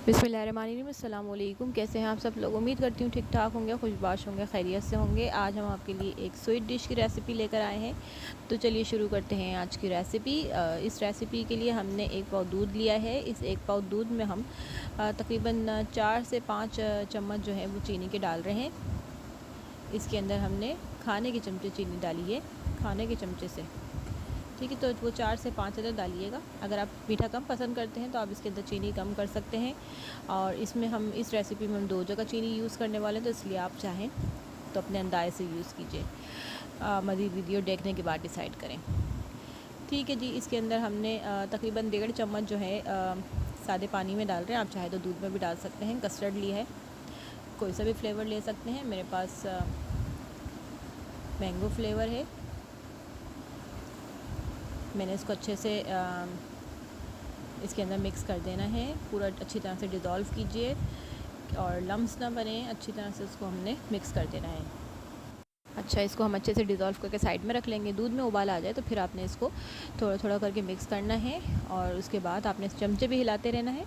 बिस्मिल्लाहिर्रहमानिर्रहीम। अस्सलाम वालेकुम। कैसे हैं आप सब लोग? उम्मीद करती हूँ ठीक ठाक होंगे, खुशबाश होंगे, खैरियत से होंगे। आज हम आपके लिए एक स्वीट डिश की रेसिपी लेकर आए हैं। तो चलिए शुरू करते हैं आज की रेसिपी। इस रेसिपी के लिए हमने 1 पाव दूध लिया है। इस 1 पाव दूध में हम तकरीबन 4 से 5 चम्मच जो है वो चीनी के डाल रहे हैं। इसके अंदर हमने खाने के चमचे चीनी डाली है, खाने के चमचे से, ठीक है। तो वो 4 से 5 अदद डालिएगा। अगर आप मीठा कम पसंद करते हैं तो आप इसके अंदर चीनी कम कर सकते हैं। और इसमें हम इस रेसिपी में हम 2 जगह चीनी यूज़ करने वाले हैं, तो इसलिए आप चाहें तो अपने अंदाज़े से यूज़ कीजिए। मज़ीद वीडियो देखने के बाद डिसाइड करें, ठीक है जी। इसके अंदर हमने तकरीबन 1.5 चम्मच जो है सादे पानी में डाल रहे हैं। आप चाहे तो दूध में भी डाल सकते हैं। कस्टर्ड लिया है, कोई सा भी फ्लेवर ले सकते हैं। मेरे पास मैंगो फ्लेवर है। मैंने इसको अच्छे से इसके अंदर मिक्स कर देना है। पूरा अच्छी तरह से डिज़ोल्व कीजिए और लम्स ना बने, अच्छी तरह से उसको हमने मिक्स कर देना है। अच्छा, इसको हम अच्छे से डिज़ोल्व करके साइड में रख लेंगे। दूध में उबाल आ जाए तो फिर आपने इसको थोड़ा थोड़ा करके मिक्स करना है और उसके बाद आपने चमचे भी हिलाते रहना है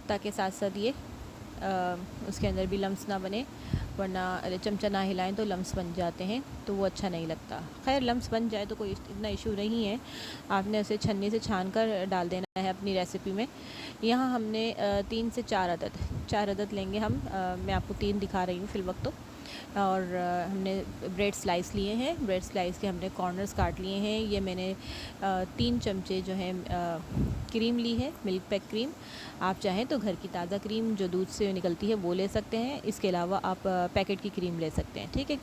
ताकि साथ साथ ये उसके अंदर भी लम्स ना बने, वरना चमचा ना हिलाएं तो लम्स बन जाते हैं, तो वो अच्छा नहीं लगता। खैर, लम्स बन जाए तो कोई इतना इशू नहीं है, आपने उसे छन्नी से छान कर डाल देना है अपनी रेसिपी में। यहाँ हमने 3 से 4 अदद लेंगे हम। मैं आपको 3 दिखा रही हूँ फ़िल वक्त तो। और हमने ब्रेड स्लाइस लिए हैं। ब्रेड स्लाइस के हमने कॉर्नर्स काट लिए हैं। ये मैंने 3 चमचे जो है क्रीम ली है, मिल्क पैक क्रीम। आप चाहें तो घर की ताज़ा क्रीम जो दूध से निकलती है वो ले सकते हैं। इसके अलावा आप पैकेट की क्रीम ले सकते हैं, ठीक है।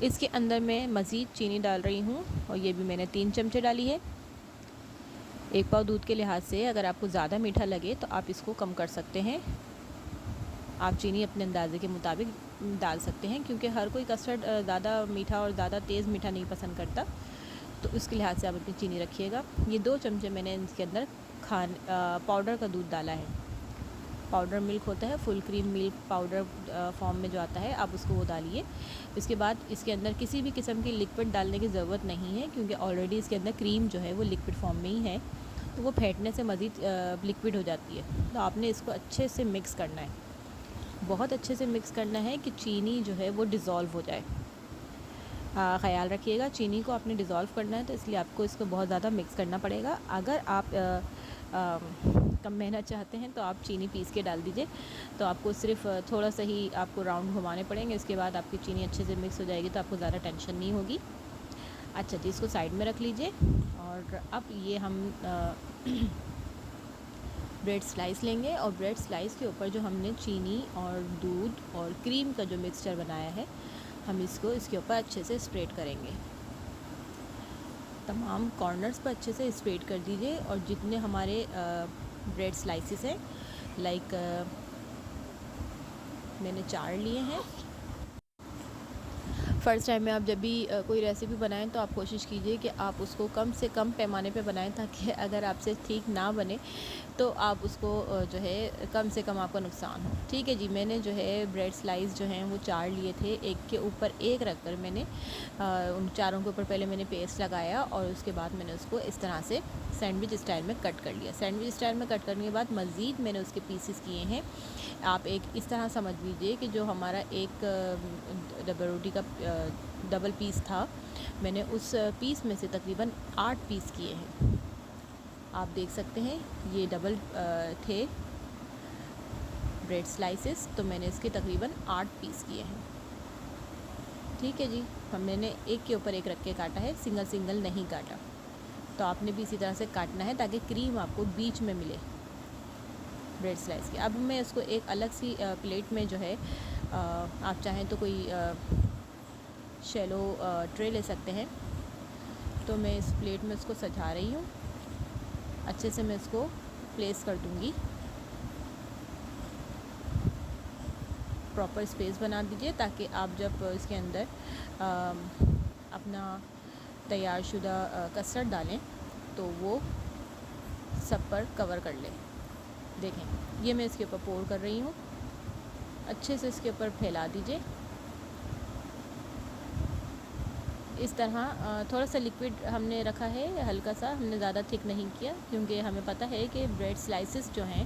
इसके अंदर मैं मज़ीद चीनी डाल रही हूँ और ये भी मैंने 3 चमचे डाली है। 1 पाव दूध के लिहाज से अगर आपको ज़्यादा मीठा लगे तो आप इसको कम कर सकते हैं। आप चीनी अपने अंदाजे के मुताबिक डाल सकते हैं, क्योंकि हर कोई कस्टर्ड ज़्यादा मीठा और ज़्यादा तेज़ मीठा नहीं पसंद करता, तो उसके लिहाज से आप अपनी चीनी रखिएगा। ये 2 चमचे मैंने इसके अंदर पाउडर का दूध डाला है। पाउडर मिल्क होता है, full cream milk powder form में जो आता है, आप उसको वो डालिए। इसके बाद इसके अंदर किसी भी किस्म की लिक्विड डालने की ज़रूरत नहीं है, क्योंकि ऑलरेडी इसके अंदर क्रीम जो है वो लिक्विड फॉर्म में ही है, तो वो फेंटने से मज़ीद लिक्विड हो जाती है। तो आपने इसको अच्छे से मिक्स करना है, बहुत अच्छे से मिक्स करना है कि चीनी जो है वो डिज़ोल्व हो जाए। ख़याल रखिएगा, चीनी को आपने डिज़ोल्व करना है, तो इसलिए आपको इसको बहुत ज़्यादा मिक्स करना पड़ेगा। अगर आप कम मेहनत चाहते हैं तो आप चीनी पीस के डाल दीजिए, तो आपको सिर्फ थोड़ा सा ही आपको राउंड घुमाने पड़ेंगे। इसके बाद आपकी चीनी अच्छे से मिक्स हो जाएगी, तो आपको ज़्यादा टेंशन नहीं होगी। अच्छा जी, इसको साइड में रख लीजिए। और अब ये हम ब्रेड स्लाइस लेंगे और ब्रेड स्लाइस के ऊपर जो हमने चीनी और दूध और क्रीम का जो मिक्सचर बनाया है, हम इसको इसके ऊपर अच्छे से स्प्रेड करेंगे। तमाम कॉर्नर्स पर अच्छे से स्प्रेड कर दीजिए। और जितने हमारे ब्रेड स्लाइसेस हैं, लाइक मैंने 4 लिए हैं। फ़र्स्ट टाइम में आप जब भी कोई रेसिपी बनाएं तो आप कोशिश कीजिए कि आप उसको कम से कम पैमाने पे बनाएं, ताकि अगर आपसे ठीक ना बने तो आप उसको जो है कम से कम आपका नुकसान हो, ठीक है जी। मैंने जो है ब्रेड स्लाइस जो हैं वो 4 लिए थे, एक के ऊपर एक रख कर मैंने उन चारों के ऊपर पहले मैंने पेस्ट लगाया और उसके बाद मैंने उसको इस तरह से सैंडविच स्टाइल में कट कर लिया। सैंडविच स्टाइल में कट करने के बाद मज़ीद मैंने उसके पीसेस किए हैं। आप एक इस तरह समझ लीजिए कि जो हमारा एक डबल रोटी का डबल पीस था, मैंने उस पीस में से तकरीबन 8 पीस किए हैं। आप देख सकते हैं ये डबल थे ब्रेड स्लाइसेस, तो मैंने इसके तकरीबन 8 पीस किए हैं, ठीक है जी। मैंने एक के ऊपर एक रख के काटा है, सिंगल सिंगल नहीं काटा। तो आपने भी इसी तरह से काटना है ताकि क्रीम आपको बीच में मिले ब्रेड स्लाइस के। अब मैं इसको एक अलग सी प्लेट में जो है आप चाहें तो कोई शैलो ट्रे ले सकते हैं। तो मैं इस प्लेट में इसको सजा रही हूँ, अच्छे से मैं इसको प्लेस कर दूँगी। प्रॉपर स्पेस बना दीजिए ताकि आप जब इसके अंदर अपना तैयार शुदा कस्टर्ड डालें तो वो सब पर कवर कर ले। देखें, ये मैं इसके ऊपर पोर कर रही हूँ, अच्छे से इसके ऊपर फैला दीजिए इस तरह। थोड़ा सा लिक्विड हमने रखा है, हल्का सा, हमने ज़्यादा थिक नहीं किया, क्योंकि हमें पता है कि ब्रेड स्लाइसेस जो हैं